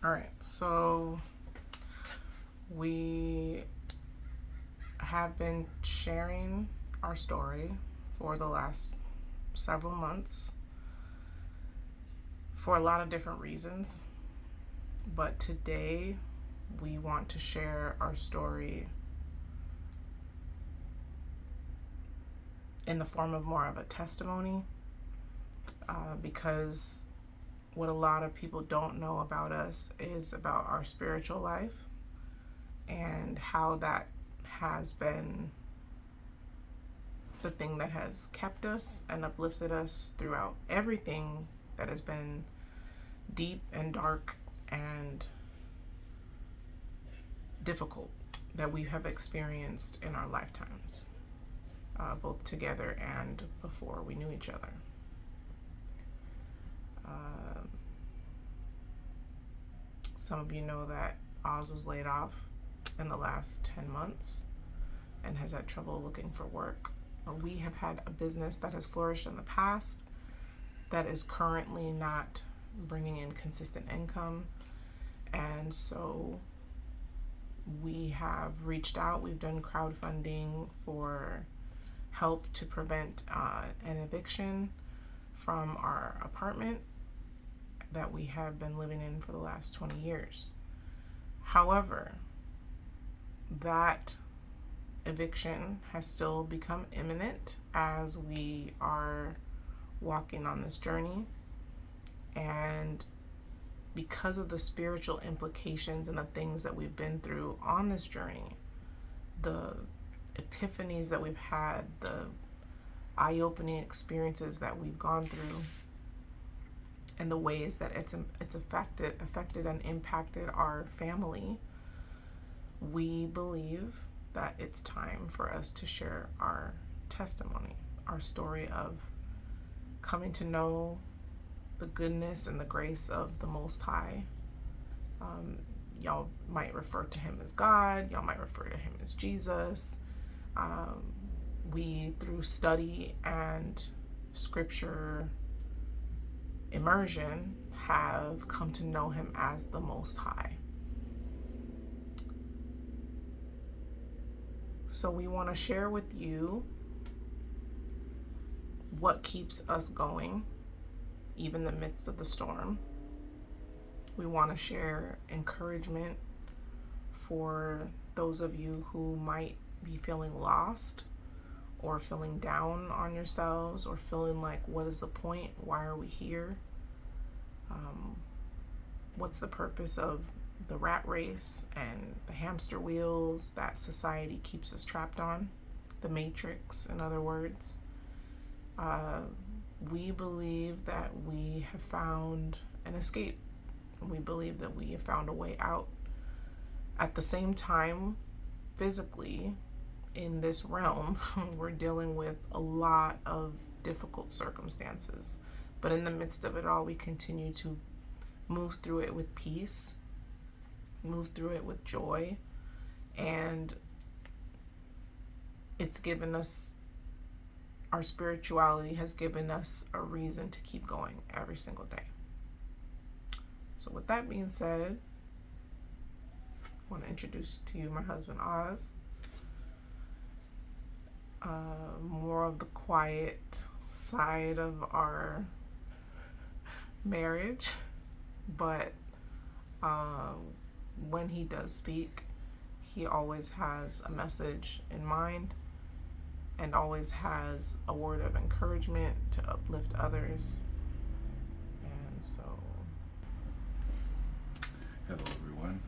All right, so we have been sharing our story for the last several months for a lot of different reasons. But today we want to share our story in the form of more of a testimony, because what a lot of people don't know about us is about our spiritual life and how that has been the thing that has kept us and uplifted us throughout everything that has been deep and dark and difficult that we have experienced in our lifetimes, both together and before we knew each other. Some of you know that Oz was laid off in the last 10 months and has had trouble looking for work. We have had a business that has flourished in the past that is currently not bringing in consistent income. And so we have reached out. We've done crowdfunding for help to prevent an eviction from our apartment that we have been living in for the last 20 years. However, that eviction has still become imminent as we are walking on this journey. And because of the spiritual implications and the things that we've been through on this journey, the epiphanies that we've had, the eye-opening experiences that we've gone through, and the ways that it's affected and impacted our family, we believe that it's time for us to share our testimony, our story of coming to know the goodness and the grace of the Most High. Y'all might refer to him as God. Y'all might refer to him as Jesus. We, through study and scripture immersion, have come to know him as the Most High. So we want to share with you what keeps us going, even in the midst of the storm. We want to share encouragement for those of you who might be feeling lost or feeling down on yourselves or feeling like, what is the point? Why are we here? What's the purpose of the rat race and the hamster wheels that society keeps us trapped on? The matrix, in other words. We believe that we have found an escape. We believe that we have found a way out. At the same time, physically, in this realm, we're dealing with a lot of difficult circumstances. But in the midst of it all, we continue to move through it with peace, move through it with joy, and it's given us, our spirituality has given us a reason to keep going every single day. So with that being said, I want to introduce to you my husband, Oz. More of the quiet side of our marriage, but when he does speak, he always has a message in mind and always has a word of encouragement to uplift others. And so, hello everyone.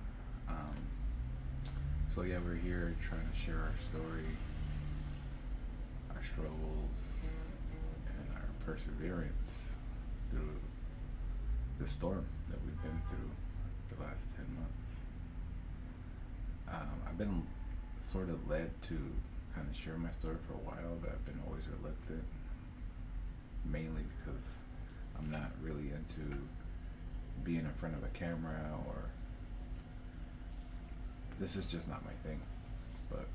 Yeah, we're here trying to share our story, our struggles, and our perseverance through the storm that we've been through the last 10 months. I've been sort of led to kind of share my story for a while, but I've been always reluctant, mainly because I'm not really into being in front of a camera, or this is just not my thing. But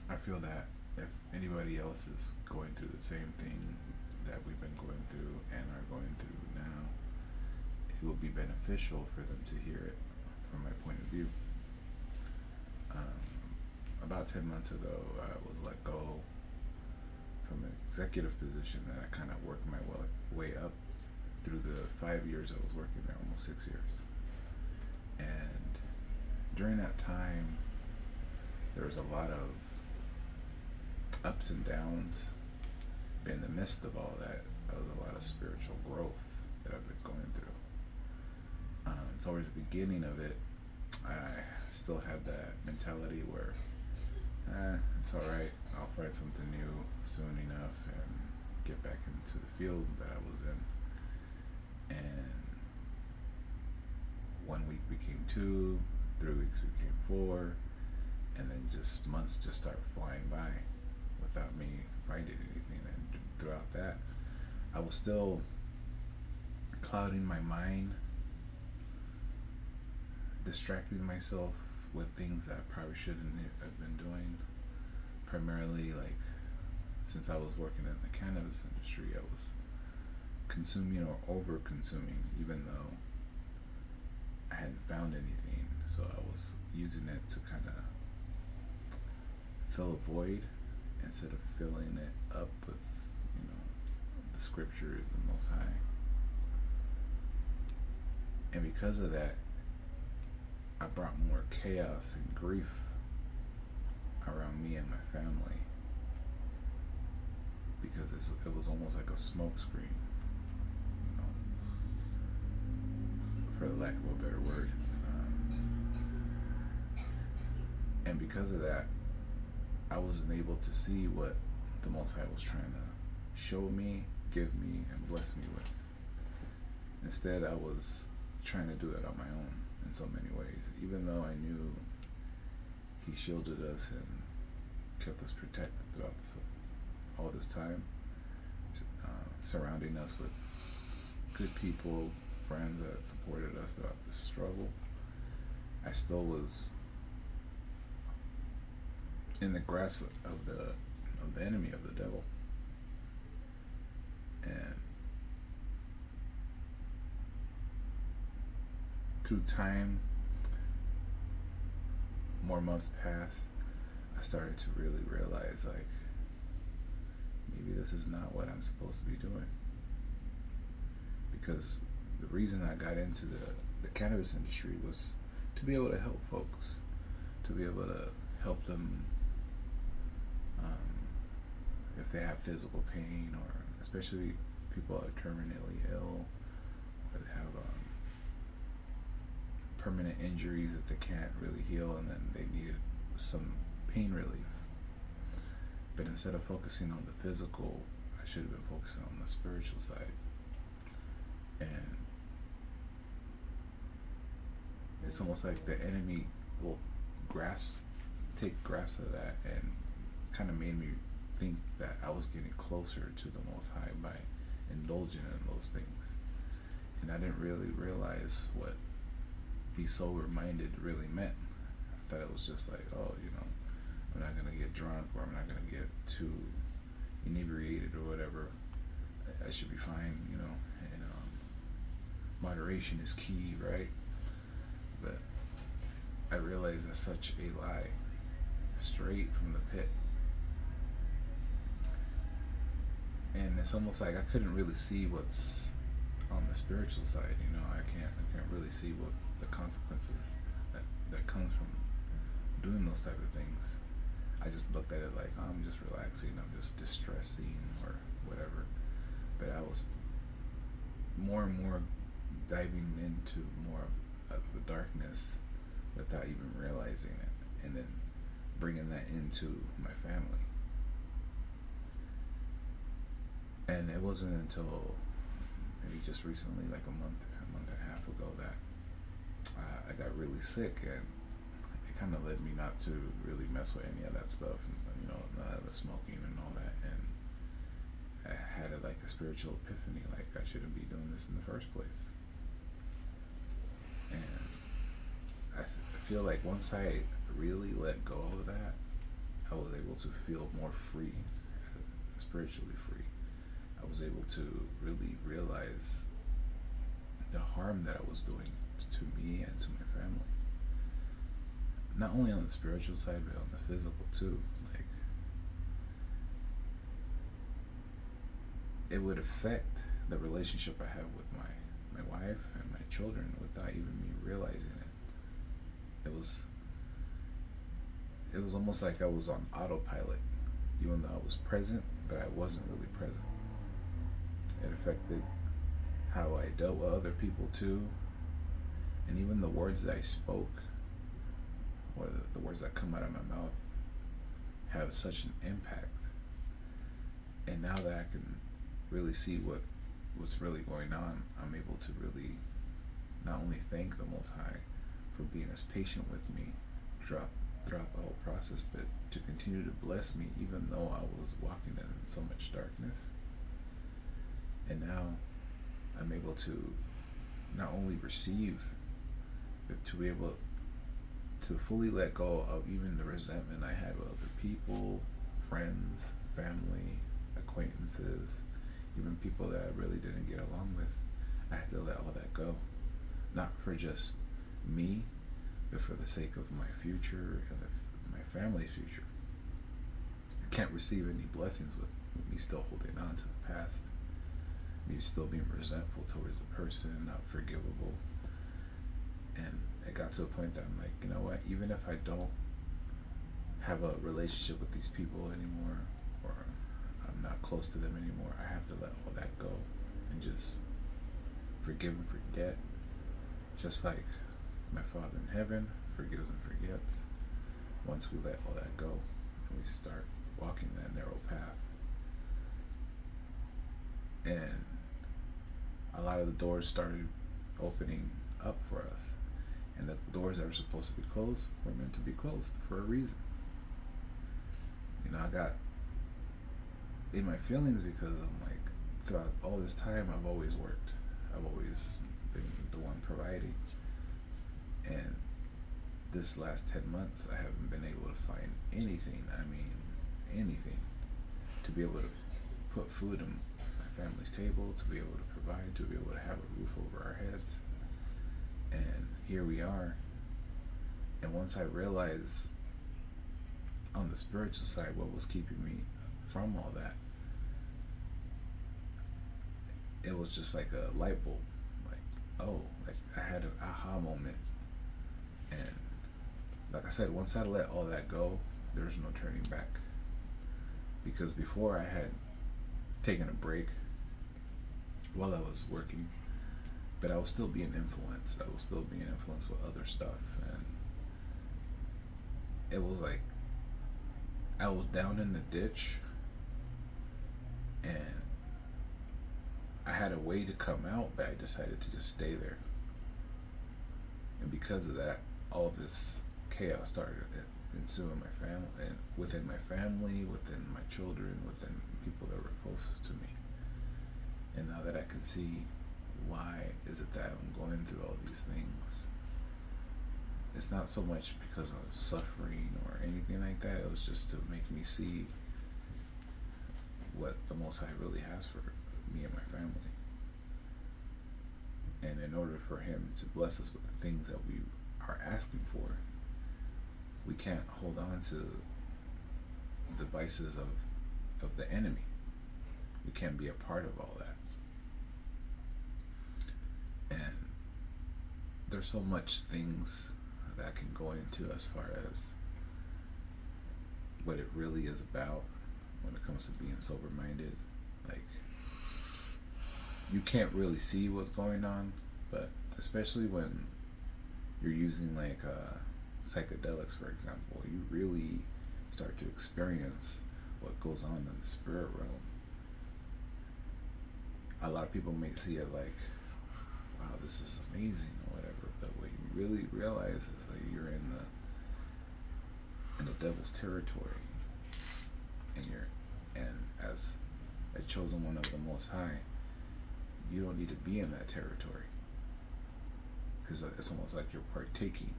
I feel that if anybody else is going through the same thing that we've been going through and are going through now, it it will be beneficial for them to hear it from my point of view. About 10 months ago, I was let go from an executive position that I kind of worked my way up through the 5 years I was working there, almost 6 years. And during that time, there was a lot of ups and downs. But in the midst of all that, there was a lot of spiritual growth that I've been going through. Towards the beginning of it, I still had that mentality where, it's alright, I'll find something new soon enough and get back into the field that I was in. And 1 week became 2, 3 weeks became 4, and then just months just start flying by without me finding anything. And throughout that, I was still clouding my mind, distracting myself with things that I probably shouldn't have been doing. Primarily, like, since I was working in the cannabis industry, I was consuming or over consuming, even though I hadn't found anything. So I was using it to kind of fill a void instead of filling it up with, the scriptures, the Most High. And because of that, I brought more chaos and grief around me and my family, because it was almost like a smoke screen, for the lack of a better word. And because of that, I wasn't able to see what the Most High was trying to show me, give me, and bless me with. Instead, I was trying to do it on my own in so many ways, even though I knew He shielded us and kept us protected throughout all this time, surrounding us with good people, friends that supported us throughout this struggle. I still was in the grasp of the enemy, of the devil. And through time, more months passed, I started to really realize, like, maybe this is not what I'm supposed to be doing. Because the reason I got into the cannabis industry was to be able to help folks, to be able to help them if they have physical pain, or especially people that are terminally ill, or they have permanent injuries that they can't really heal, and then they need some pain relief. But instead of focusing on the physical, I should have been focusing on the spiritual side. And it's almost like the enemy will take grasp of that, and kind of made me think that I was getting closer to the Most High by indulging in those things. And I didn't really realize what be sober-minded really meant. I thought it was just like, I'm not going to get drunk, or I'm not going to get too inebriated or whatever. I should be fine, and moderation is key, right? But I realized that's such a lie, straight from the pit. And it's almost like I couldn't really see what's on the spiritual side. I can't really see what's the consequences that comes from doing those type of things. I just looked at it like, I'm just relaxing, I'm just distressing, or whatever. But I was more and more diving into more of the darkness without even realizing it, and then bringing that into my family. And it wasn't until maybe just recently, like a month and a half ago, that I got really sick, and it kind of led me not to really mess with any of that stuff, and none of the smoking and all that. And I had a spiritual epiphany, like I shouldn't be doing this in the first place. And I feel like once I really let go of that, I was able to feel more free, spiritually free. I was able to really realize the harm that I was doing to me and to my family. Not only on the spiritual side, but on the physical too. Like, it would affect the relationship I have with my wife and my children without even me realizing it. It was almost like I was on autopilot, even though I was present, but I wasn't really present. It affected how I dealt with other people too, and even the words that I spoke, or the words that come out of my mouth, have such an impact. And now that I can really see what's really going on, I'm able to really not only thank the Most High for being as patient with me throughout the whole process, but to continue to bless me even though I was walking in so much darkness. And now I'm able to not only receive, but to be able to fully let go of even the resentment I had with other people, friends, family, acquaintances, even people that I really didn't get along with. I had to let all that go. Not for just me, but for the sake of my future and my family's future. I can't receive any blessings with me still holding on to the past, me still being resentful towards the person, not forgivable. And it got to a point that I'm like, you know what, even if I don't have a relationship with these people anymore, or I'm not close to them anymore, I have to let all that go and just forgive and forget. Just like my Father in heaven forgives and forgets. Once we let all that go and we start walking that narrow path. And a lot of the doors started opening up for us. And the doors that were supposed to be closed were meant to be closed for a reason. I got in my feelings because I'm like, throughout all this time, I've always worked. I've always been the one providing. And this last 10 months, I haven't been able to find anything, anything, to be able to put food on my family's table, to be able to provide, to be able to have a roof over our heads. And here we are. And once I realized on the spiritual side what was keeping me from all that, it was just like a light bulb. Like I had an aha moment. And like I said, once I let all that go, there's no turning back. Because before I had taken a break while I was working, but I was still being influenced. I was still being influenced with other stuff. And it was like I was down in the ditch and I had a way to come out, but I decided to just stay there. And because of that, all of this chaos started ensuing my family, and within my family, within my children, within people that were closest to me. And now that I can see why is it that I'm going through all these things, it's not so much because I was suffering or anything like that. It was just to make me see what the Most High really has for me and my family. And in order for Him to bless us with the things that we are asking for, we can't hold on to the vices of the enemy. We can't be a part of all that. And there's so much things that can go into as far as what it really is about when it comes to being sober-minded. Like, you can't really see what's going on, but especially when you're using like psychedelics, for example, you really start to experience what goes on in the spirit realm. A lot of people may see it like, wow, this is amazing or whatever, but what you really realize is that you're in the devil's territory, and as a chosen one of the Most High, you don't need to be in that territory, because it's almost like you're partaking.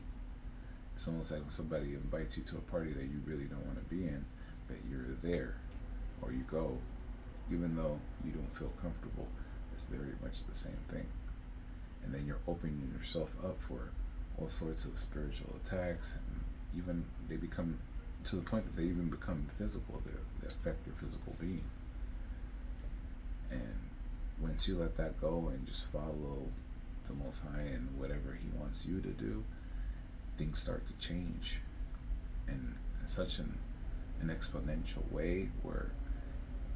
It's almost like when somebody invites you to a party that you really don't want to be in, but you're there, or you go, even though you don't feel comfortable. It's very much the same thing. And then you're opening yourself up for all sorts of spiritual attacks, and even they become to the point that they even become physical. They affect your physical being. And once you let that go and just follow the Most High and whatever He wants you to do, things start to change in such an exponential way where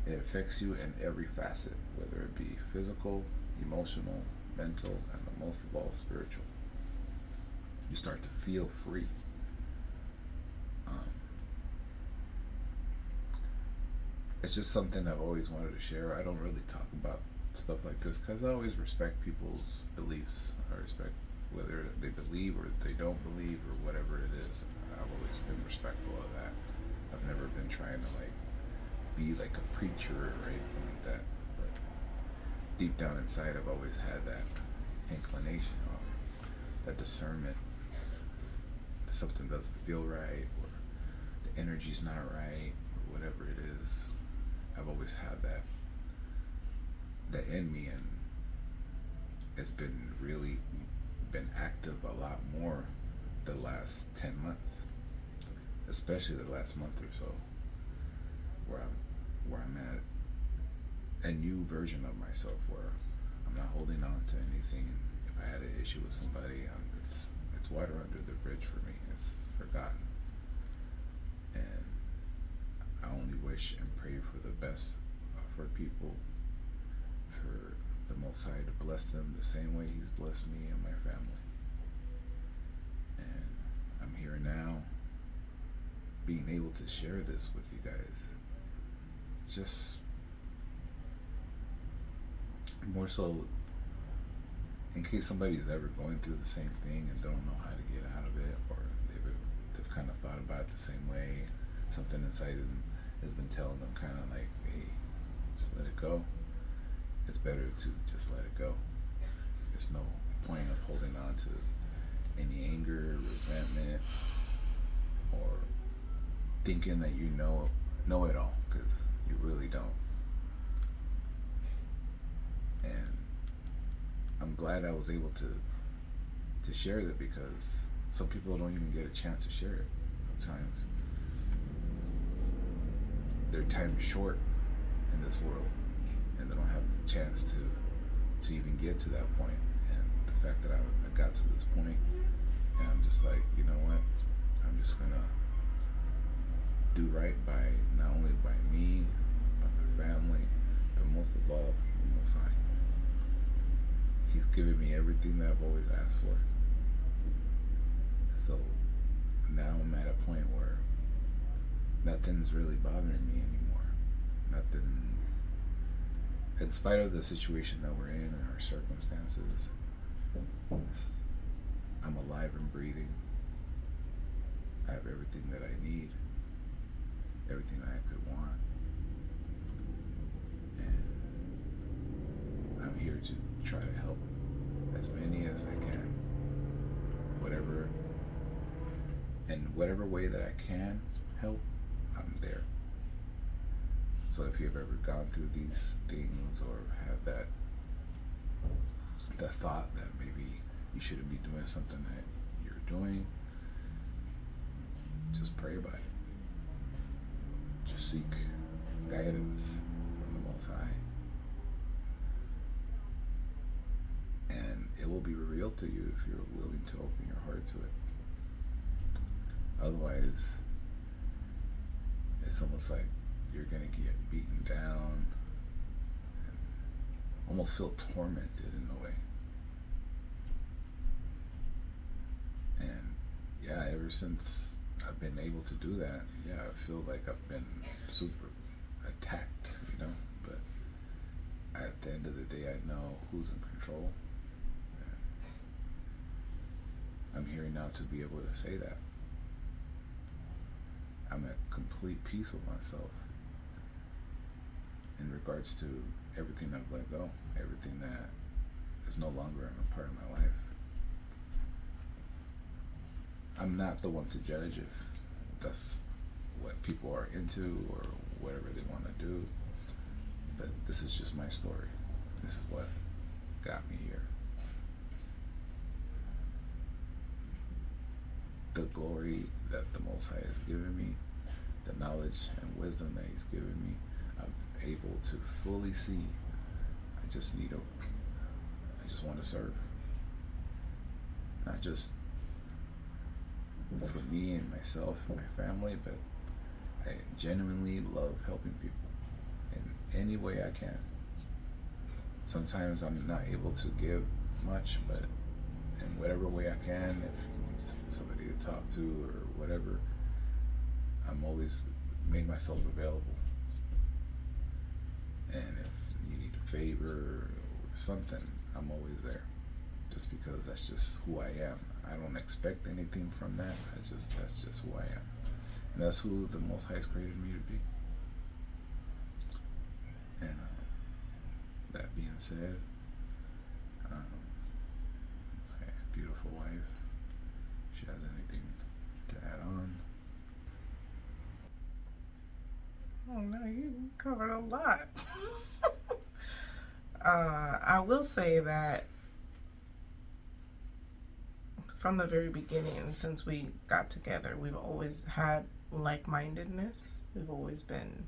it affects you in every facet, whether it be physical, emotional, mental, and most of all, spiritual. You start to feel free. It's just something I've always wanted to share. I don't really talk about stuff like this because I always respect people's beliefs. I respect whether they believe or they don't believe or whatever it is. I've always been respectful of that. I've never been trying to be like a preacher or anything like that. But deep down inside, I've always had that inclination or that discernment that something doesn't feel right or the energy's not right or whatever it is. I've always had that in me, and it's been really been active a lot more the last 10 months, especially the last month or so, where I'm at a new version of myself where I'm not holding on to anything. If I had an issue with somebody, it's water under the bridge for me. It's forgotten, and I only wish and pray for the best for people, for the Most High to bless them the same way He's blessed me and my family. And I'm here now, being able to share this with you guys. Just more so in case somebody's ever going through the same thing and don't know how to get out of it, or they've kind of thought about it the same way. Something inside them has been telling them kind of like, hey, just let it go. It's better to just let it go. There's no point of holding on to any anger, resentment, or thinking that you know it all, because you really don't. And I'm glad I was able to share that, because some people don't even get a chance to share it. Sometimes their time is short in this world, and they don't have the chance to even get to that point. And the fact that I got to this point, and I'm just like, you know what? I'm just gonna do right by not only by me, by my family, but most of all, the Most High. He's given me everything that I've always asked for. So now I'm at a point where nothing's really bothering me anymore. Nothing, in spite of the situation that we're in and our circumstances, I'm alive and breathing. I have everything that I need, everything that I could want. And I'm here to try to help as many as I can. Whatever way that I can help, I'm there. So if you've ever gone through these things or have that thought that maybe you shouldn't be doing something that you're doing, just pray about it. Just seek guidance from the Most High, and it will be revealed to you if you're willing to open your heart to it. Otherwise, it's almost like you're gonna get beaten down and almost feel tormented in a way. And yeah, ever since I've been able to do that, yeah, I feel like I've been super attacked, but at the end of the day, I know who's in control. And I'm here now to be able to say that. I'm at complete peace with myself in regards to everything I've let go, everything that is no longer a part of my life. I'm not the one to judge if that's what people are into or whatever they want to do, but this is just my story. This is what got me here. the glory that the Most High has given me, the knowledge and wisdom that He's given me, I'm able to fully see. I just need I just want to serve, not just for me and myself and my family, but I genuinely love helping people in any way I can. Sometimes I'm not able to give much, but in whatever way I can, if you need somebody to talk to or whatever, I'm always made myself available. And if you need a favor or something, I'm always there. Just because that's just who I am. I don't expect anything from that. That's just who I am. And that's who the Most High has created me to be. And that being said, my beautiful wife, if she has anything to add on. Oh no, you covered a lot. I will say that from the very beginning, since we got together, we've always had like-mindedness. We've always been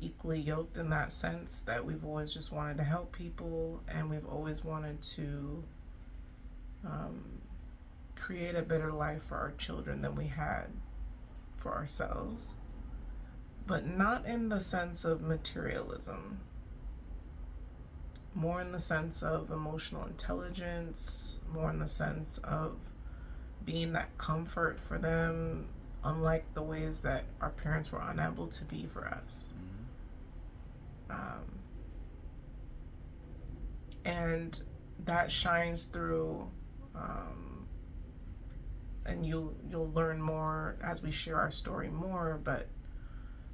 equally yoked in that sense, that we've always just wanted to help people, and we've always wanted to create a better life for our children than we had for ourselves, but not in the sense of materialism, more in the sense of emotional intelligence, more in the sense of being that comfort for them, unlike the ways that our parents were unable to be for us. And that shines through, and you'll learn more as we share our story more, but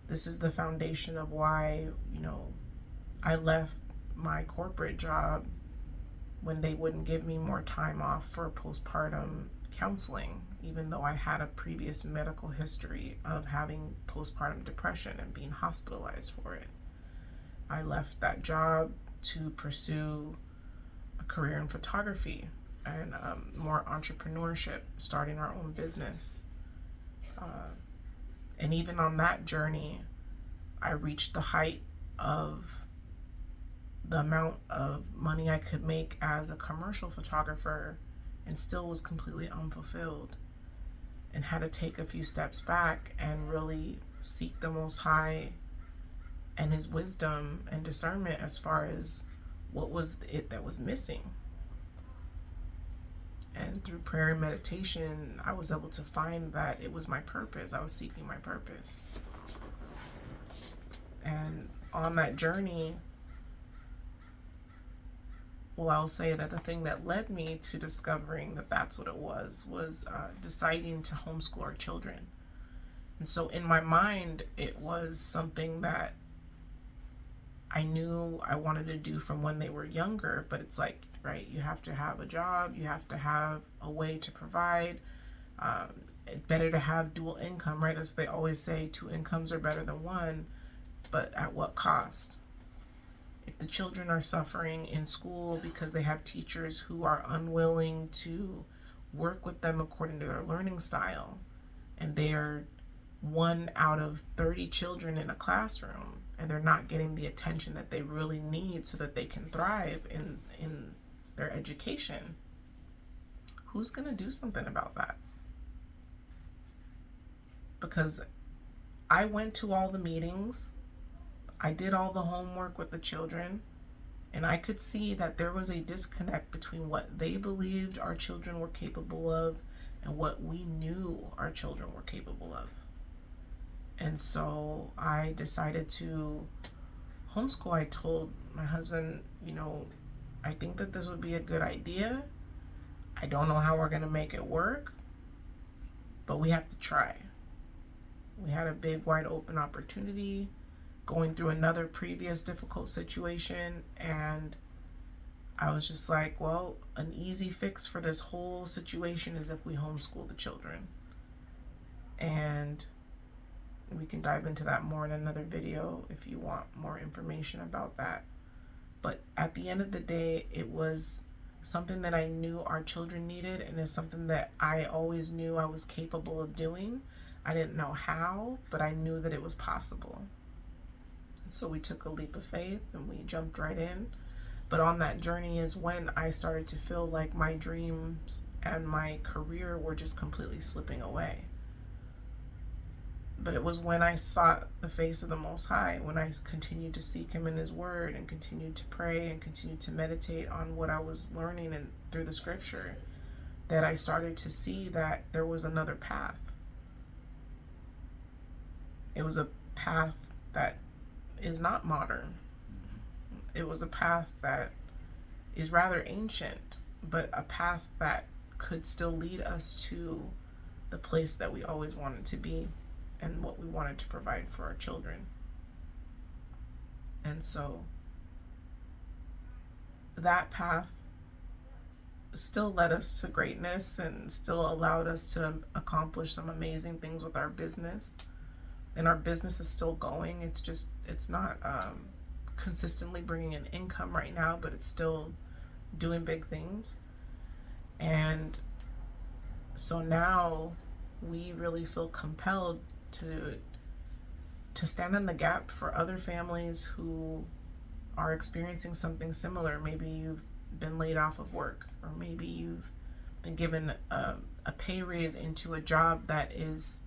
this is the foundation of why, I left my corporate job when they wouldn't give me more time off for postpartum counseling, even though I had a previous medical history of having postpartum depression and being hospitalized for it. I left that job to pursue a career in photography and more entrepreneurship, starting our own business. And even on that journey, I reached the height of the amount of money I could make as a commercial photographer and still was completely unfulfilled, and had to take a few steps back and really seek the Most High and His wisdom and discernment as far as what was it that was missing. And through prayer and meditation, I was able to find that it was my purpose. I was seeking my purpose. And on that journey, well, I'll say that the thing that led me to discovering that that's what it was deciding to homeschool our children. And so in my mind, it was something that I knew I wanted to do from when they were younger, but it's like, right, you have to have a job, you have to have a way to provide. It's better to have dual income, right? That's what they always say, 2 incomes are better than 1, but at what cost? If the children are suffering in school because they have teachers who are unwilling to work with them according to their learning style, and they are 1 out of 30 children in a classroom, and they're not getting the attention that they really need so that they can thrive in their education, who's going to do something about that? Because I went to all the meetings, I did all the homework with the children, and I could see that there was a disconnect between what they believed our children were capable of and what we knew our children were capable of. And so I decided to homeschool. I told my husband, I think that this would be a good idea. I don't know how we're going to make it work, but we have to try. We had a big, wide open opportunity going through another previous difficult situation, and I was just like, well, an easy fix for this whole situation is if we homeschool the children. And we can dive into that more in another video if you want more information about that. But at the end of the day, it was something that I knew our children needed, and is something that I always knew I was capable of doing. I didn't know how, but I knew that it was possible. So we took a leap of faith and we jumped right in. But on that journey is when I started to feel like my dreams and my career were just completely slipping away. But it was when I sought the face of the Most High, when I continued to seek Him in His Word and continued to pray and continued to meditate on what I was learning and through the Scripture, that I started to see that there was another path. It was a path that is not modern. It was a path that is rather ancient, but a path that could still lead us to the place that we always wanted to be and what we wanted to provide for our children. And so that path still led us to greatness and still allowed us to accomplish some amazing things with our business. And our business is still going. It's not consistently bringing in income right now, but it's still doing big things. And so now we really feel compelled to stand in the gap for other families who are experiencing something similar. Maybe you've been laid off of work, or maybe you've been given a pay raise into a job that is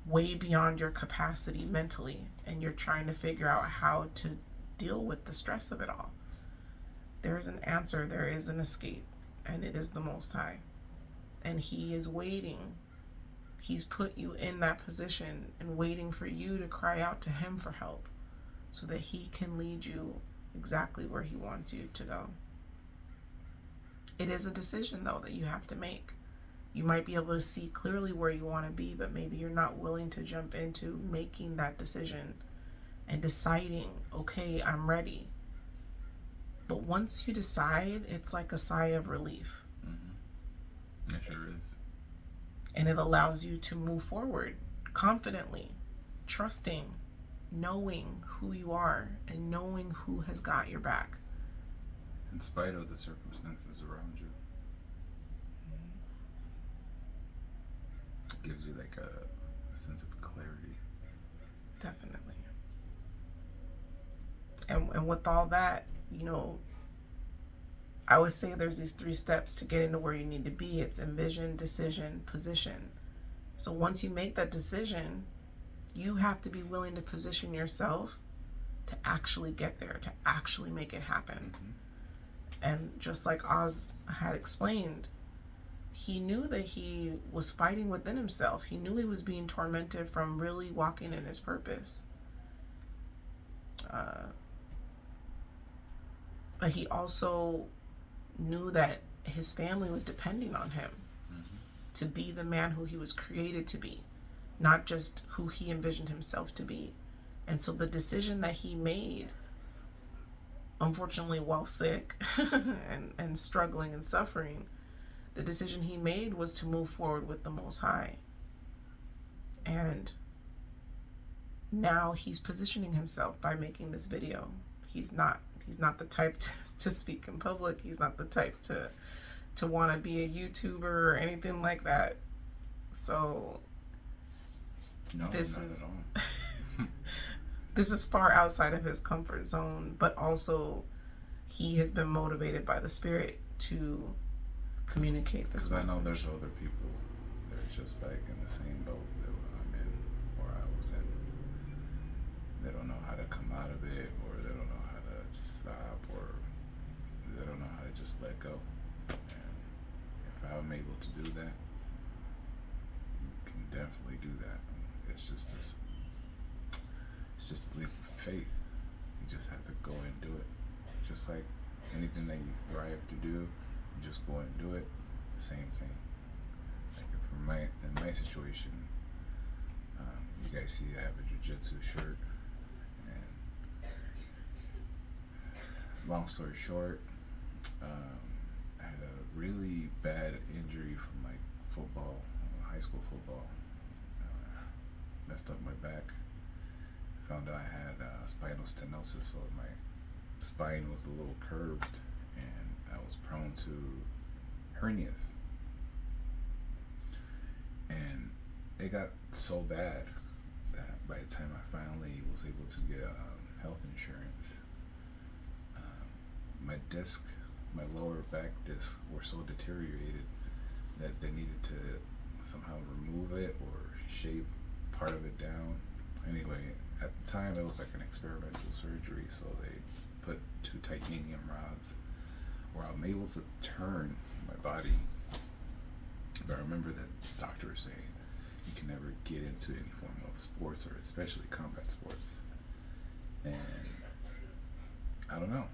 way beyond your capacity mentally, and you're trying to figure out how to deal with the stress of it all. There is an answer, there is an escape, and it is the Most High. And He is waiting. He's put you in that position and waiting for you to cry out to Him for help so that He can lead you exactly where He wants you to go. It is a decision, though, that you have to make. You might be able to see clearly where you want to be, but maybe you're not willing to jump into making that decision and deciding, okay, I'm ready. But once you decide, it's like a sigh of relief. Mm-hmm. It sure is. And it allows you to move forward confidently, trusting, knowing who you are, and knowing who has got your back. In spite of the circumstances around you. It gives you like a sense of clarity. Definitely. And with all that, I always say there's these 3 steps to get into where you need to be. It's envision, decision, position. So once you make that decision, you have to be willing to position yourself to actually get there, to actually make it happen. Mm-hmm. And just like Oz had explained, he knew that he was fighting within himself. He knew he was being tormented from really walking in his purpose. But he also knew that his family was depending on him to be the man who he was created to be, not just who he envisioned himself to be. And so the decision that he made, unfortunately while sick and struggling and suffering, the decision he made was to move forward with the Most High. And now he's positioning himself by making this video. He's not the type to speak in public. He's not the type to want to be a YouTuber or anything like that. So this is far outside of his comfort zone, but also he has been motivated by the Spirit to communicate this message. Because I know there's other people that are just like in the same boat that I'm in, or I was in. They don't know how to come out of it, or they don't know how to just stop, or they don't know how to just let go. And if I'm able to do that, you can definitely do that. It's just a leap of faith. You just have to go and do it. Just like anything that you thrive to do, you just go and do it. Same thing. Like in my situation, you guys see I have a jiu-jitsu shirt. Long story short, I had a really bad injury from like football, high school football. Messed up my back. Found out I had spinal stenosis, so my spine was a little curved, and I was prone to hernias, and it got so bad that by the time I finally was able to get health insurance, my disc, my lower back disc, were so deteriorated that they needed to somehow remove it or shave part of it down. Anyway, at the time it was like an experimental surgery, so they put 2 titanium rods where I'm able to turn my body. But I remember that doctor was saying you can never get into any form of sports, or especially combat sports. And I don't know.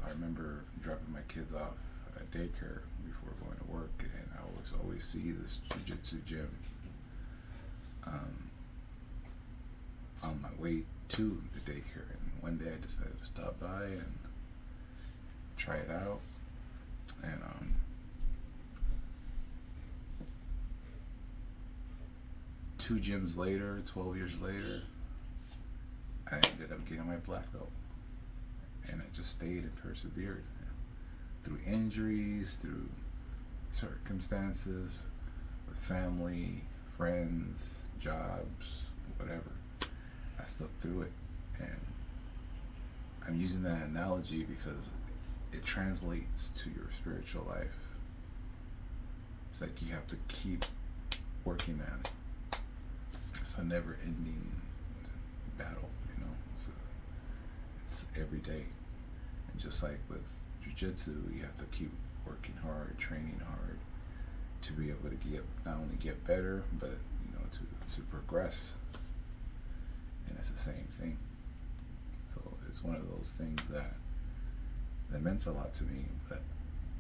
I remember dropping my kids off at daycare before going to work, and I was always see this jiu-jitsu gym on my way to the daycare. And one day I decided to stop by and try it out. And 2 gyms later, 12 years later, I ended up getting my black belt. And I just stayed and persevered through injuries, through circumstances, with family, friends, jobs, whatever. I stuck through it. And I'm using that analogy because it translates to your spiritual life. It's like you have to keep working at it. It's a never-ending battle, you know. It's every day. And just like with jiu-jitsu, you have to keep working hard, training hard to be able to get not only get better, but to progress. And it's the same thing. So it's one of those things that meant a lot to me, but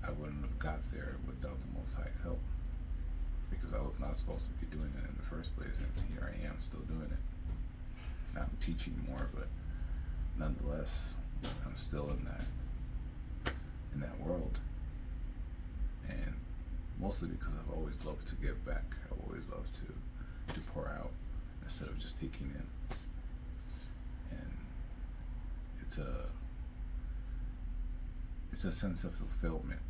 I wouldn't have got there without the Most High's help, because I was not supposed to be doing it in the first place, and here I am still doing it. Now I'm teaching more, but nonetheless, I'm still in that world. And mostly because I've always loved to give back. I've always loved to pour out instead of just taking in. And it's a sense of fulfillment.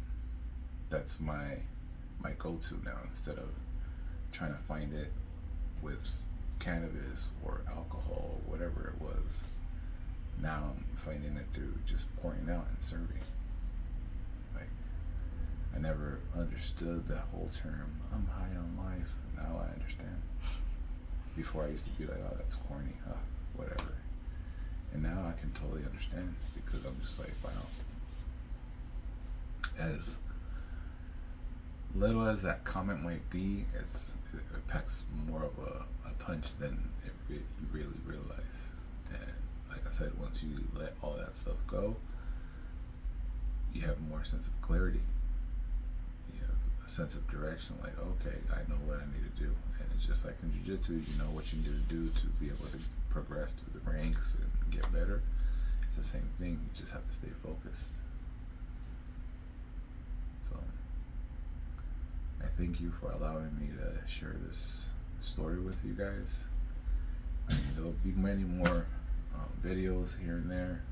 That's my go-to now, instead of trying to find it with cannabis or alcohol or whatever it was. Now I'm finding it through just pouring out and serving. Like, I never understood that whole term, I'm high on life. Now I understand. Before I used to be like, oh, that's corny, whatever. And now I can totally understand, because I'm just like, wow. As little as that comment might be, it packs more of a punch than you really realize. And like I said, once you let all that stuff go, you have more sense of clarity. You have a sense of direction, like, okay, I know what I need to do. And it's just like in jiu-jitsu, you know what you need to do to be able to progress through the ranks and get better. It's the same thing. You just have to stay focused. So I thank you for allowing me to share this story with you guys. I mean, there'll be many more videos here and there.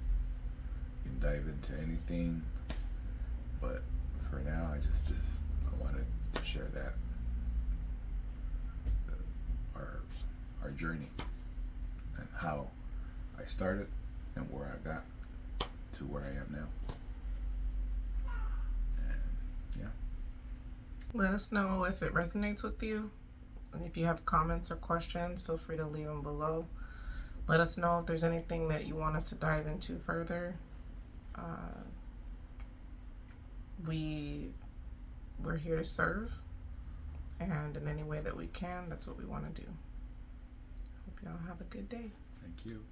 You can dive into anything, but for now, I wanted to share that our journey and how I started and where I got to where I am now. And yeah. Let us know if it resonates with you. And if you have comments or questions, feel free to leave them below. Let us know if there's anything that you want us to dive into further. We're here to serve, and in any way that we can, that's what we want to do. Hope y'all have a good day. Thank you.